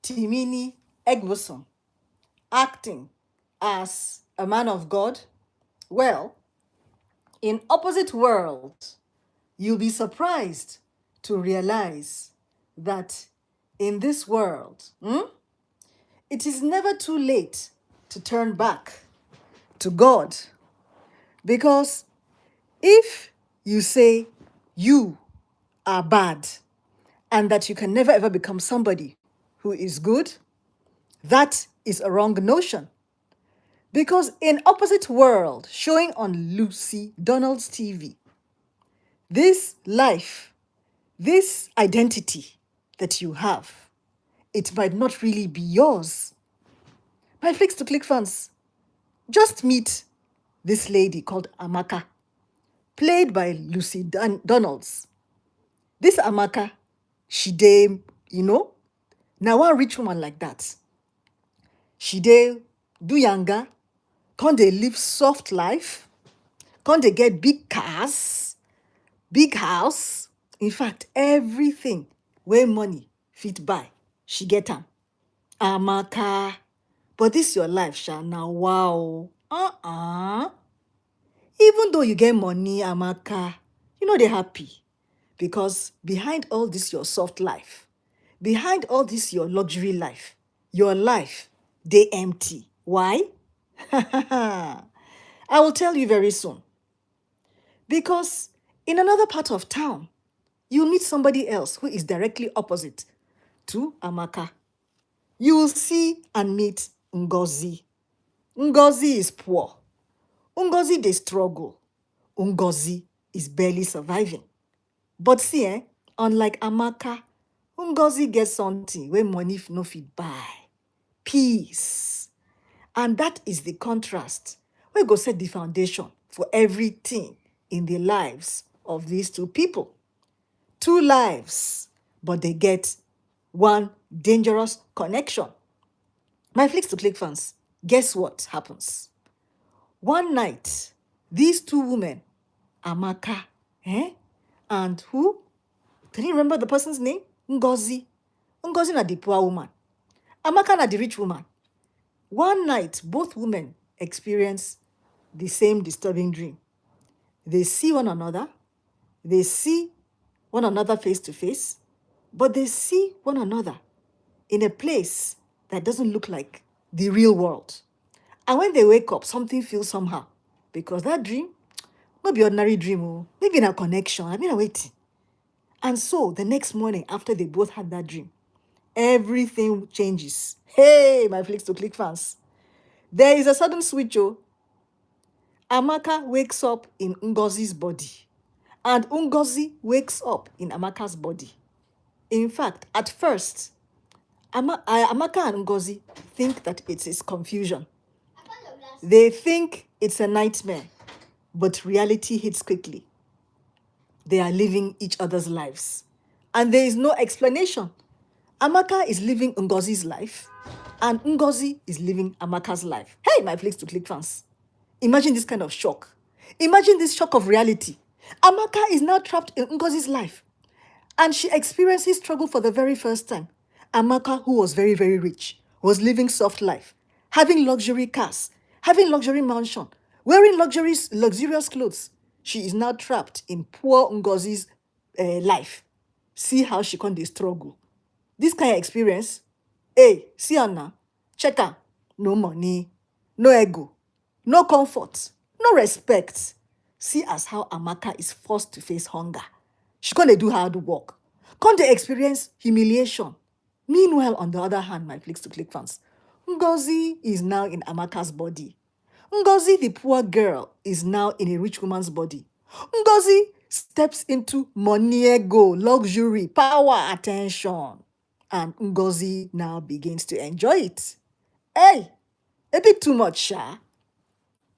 TIMINI EGBUSON acting as a man of God? Well, in opposite worlds, you'll be surprised to realize that in this world, it is never too late to turn back to God. Because if you say you are bad and that you can never ever become somebody who is good, that is a wrong notion. Because in opposite world, showing on Lucy Donald's TV, this life, this identity that you have, it might not really be yours. My Flicks to Click fans, just meet this lady called Amaka, played by Lucy Donalds. This Amaka, she dey, now one rich woman like that. She dey do younger, can they live soft life, can they get big cars, big house. In fact, everything where money fit buy, she get am. Amaka, but this your life, sha, now wow. Even though you get money, Amaka, you know they happy. Because behind all this your soft life, behind all this your luxury life, your life, they empty. Why? I will tell you very soon. Because in another part of town, you'll meet somebody else who is directly opposite to Amaka. You will see and meet Ngozi. Ngozi is poor. Ngozi, they struggle. Ngozi is barely surviving. But see, unlike Amaka, Ngozi gets something where money no fit buy. Peace. And that is the contrast. We go set the foundation for everything in the lives of these two people. Two lives, but they get one dangerous connection. My Flicks to Click fans, guess what happens? One night, these two women, Amaka, and who? Can you remember the person's name? Ngozi. Ngozi na the poor woman. Amaka na the rich woman. One night, both women experience the same disturbing dream. They see one another. They see one another face to face, but they see one another in a place that doesn't look like the real world. And when they wake up, something feels somehow. Because that dream, not be ordinary dream, maybe in a connection. I mean, waiting. And so the next morning, after they both had that dream, everything changes. Hey, my Flicks to Click fans. There is a sudden switch. Amaka wakes up in Ngozi's body. And Ngozi wakes up in Amaka's body. In fact, at first, Amaka and Ngozi think that it is confusion. They think it's a nightmare, but reality hits quickly. They are living each other's lives. And there is no explanation. Amaka is living Ngozi's life, and Ngozi is living Amaka's life. Hey, my Flicks to Click fans. Imagine this kind of shock. Imagine this shock of reality. Amaka is now trapped in Ngozi's life, and she experiences struggle for the very first time. Amaka, who was very, very rich, was living soft life, having luxury cars, having luxury mansion, wearing luxurious clothes. She is now trapped in poor Ngozi's life. See how she can struggle. This kind of experience, hey, see her now, check her. No money, no ego, no comfort, no respect. See as how Amaka is forced to face hunger. She can't do hard work. Can't they experience humiliation? Meanwhile, on the other hand, my Flicks to Click fans, Ngozi is now in Amaka's body. Ngozi, the poor girl, is now in a rich woman's body. Ngozi steps into money, ego, luxury, power, attention. And Ngozi now begins to enjoy it. Hey, a bit too much, sha.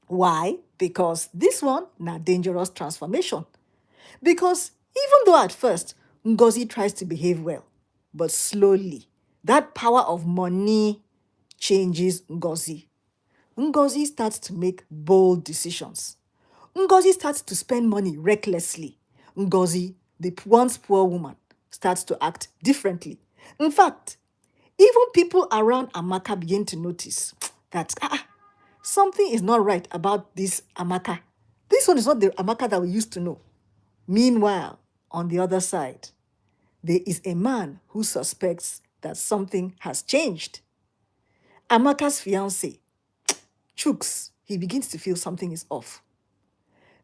Why? Because this one, na dangerous transformation. Because even though at first, Ngozi tries to behave well, but slowly, that power of money changes Ngozi. Ngozi starts to make bold decisions. Ngozi starts to spend money recklessly. Ngozi, the once poor woman, starts to act differently. In fact, Even people around Amaka begin to notice that something is not right about this Amaka. This one is not the Amaka that we used to know. Meanwhile, on the other side, there is a man who suspects that something has changed. Amaka's fiancé, Chooks, he begins to feel something is off.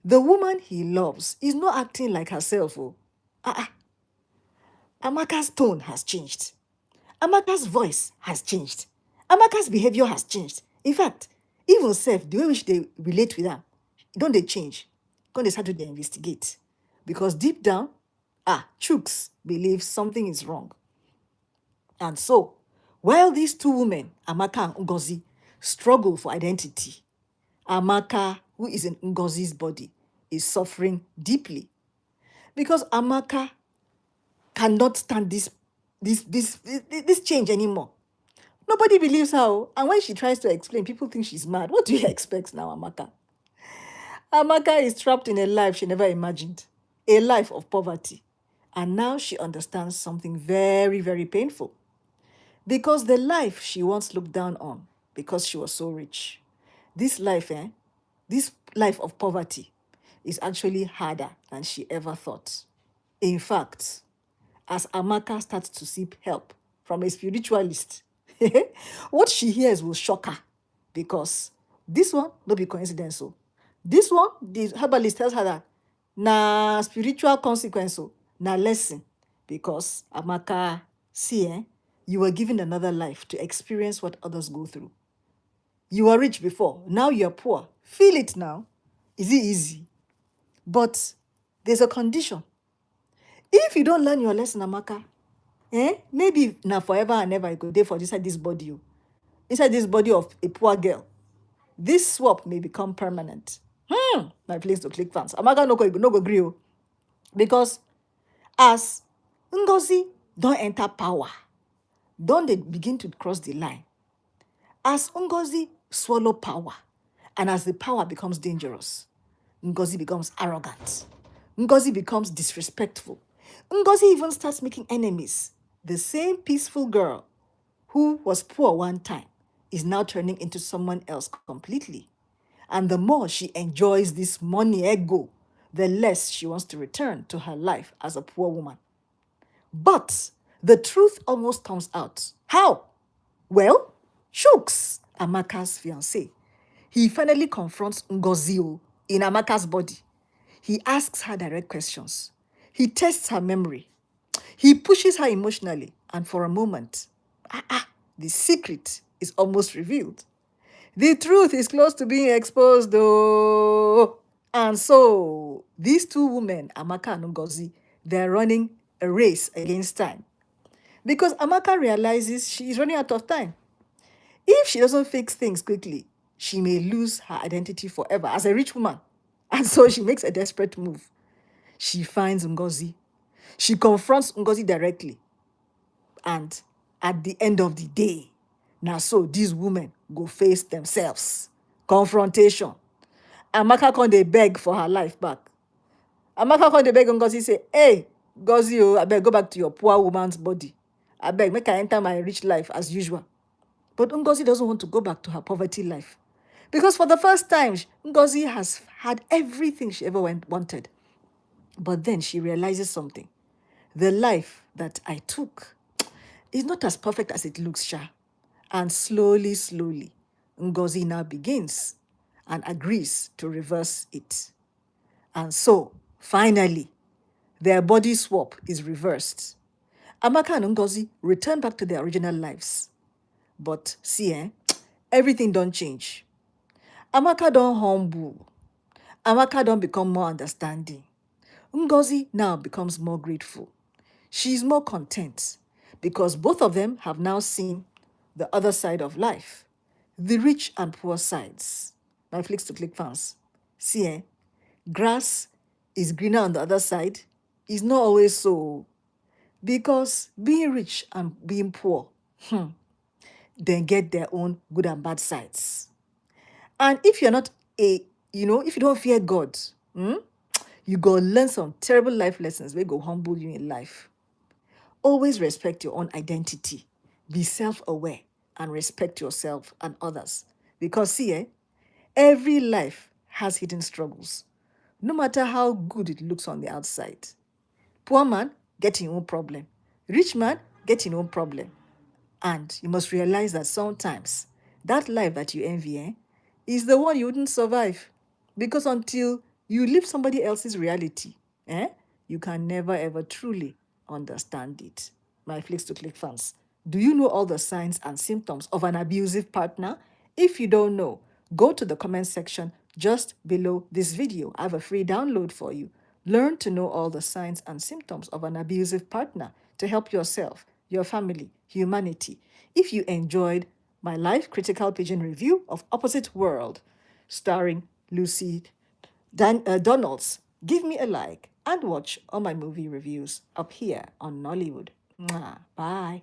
The woman he loves is not acting like herself. Oh. Amaka's tone has changed. Amaka's voice has changed. Amaka's behavior has changed. In fact, even self, the way which they relate with her, don't they change? Don't they start to investigate? Because deep down, Chooks believes something is wrong. And so, while these two women, Amaka and Ngozi, struggle for identity, Amaka, who is in Ngozi's body, is suffering deeply. Because Amaka cannot stand this change anymore. Nobody believes her. And when she tries to explain, people think she's mad. What do you expect now, Amaka? Amaka is trapped in a life she never imagined, a life of poverty. And now she understands something very, very painful. Because the life she once looked down on, because she was so rich, this life of poverty is actually harder than she ever thought. In fact, as Amaka starts to seek help from a spiritualist, what she hears will shock her, because this one no be coincidence. This one, the herbalist tells her that na spiritual consequence, na lesson, because Amaka, see, you were given another life to experience what others go through. You were rich before, now you're poor. Feel it now. Is it easy? But there's a condition. If you don't learn your lesson, Amaka, maybe now forever and ever you go there for inside this body. Inside this body of a poor girl. This swap may become permanent. My place to click fans. Amaka no go agree. Because as Ngozi don't enter power, don't they begin to cross the line. As Ngozi swallow power, and as the power becomes dangerous, Ngozi becomes arrogant. Ngozi becomes disrespectful. Ngozi even starts making enemies. The same peaceful girl who was poor one time is now turning into someone else completely. And the more she enjoys this money ego, the less she wants to return to her life as a poor woman. But the truth almost comes out. How? Well, Chooks, Amaka's fiancé, he finally confronts Ngozi in Amaka's body. He asks her direct questions. He tests her memory. He pushes her emotionally. And for a moment, the secret is almost revealed. The truth is close to being exposed, though. And so, these two women, Amaka and Ngozi, they're running a race against time. Because Amaka realizes she is running out of time. If she doesn't fix things quickly, she may lose her identity forever as a rich woman. And so she makes a desperate move. She finds Ngozi. She confronts Ngozi directly. And at the end of the day, now so these women go face themselves. Confrontation. Amaka come dey beg for her life back. Amaka come dey beg Ngozi say, hey, Ngozi, I beg go back to your poor woman's body. I beg make I enter my rich life as usual. But Ngozi doesn't want to go back to her poverty life. Because for the first time, Ngozi has had everything she ever wanted. But then she realizes something. The life that I took is not as perfect as it looks, Sha. And slowly, Ngozi now begins and agrees to reverse it. And so, finally, their body swap is reversed. Amaka and Ngozi return back to their original lives. But see, everything don't change. Amaka don't humble. Amaka don't become more understanding. Ngozi now becomes more grateful. She is more content because both of them have now seen the other side of life, the rich and poor sides. My Flicks to Click fans, see, grass is greener on the other side is not always so, because being rich and being poor, then get their own good and bad sides. And if you're not if you don't fear God, you go learn some terrible life lessons where go humble you in life. Always respect your own identity Be self-aware and respect yourself and others. Because see, every life has hidden struggles, no matter how good it looks on the outside. Poor man, get your own problem. Rich man, get your own problem. And you must realize that sometimes that life that you envy is the one you wouldn't survive. Because until you live somebody else's reality, you can never ever truly understand it. My Flicks to Click fans, do you know all the signs and symptoms of an abusive partner? If you don't know, go to the comment section just below this video. I have a free download for you. Learn to know all the signs and symptoms of an abusive partner to help yourself, your family, humanity. If you enjoyed my live critical pigeon review of Opposite World, starring Lucy Donalds, give me a like and watch all my movie reviews up here on Nollywood. Mwah. Bye.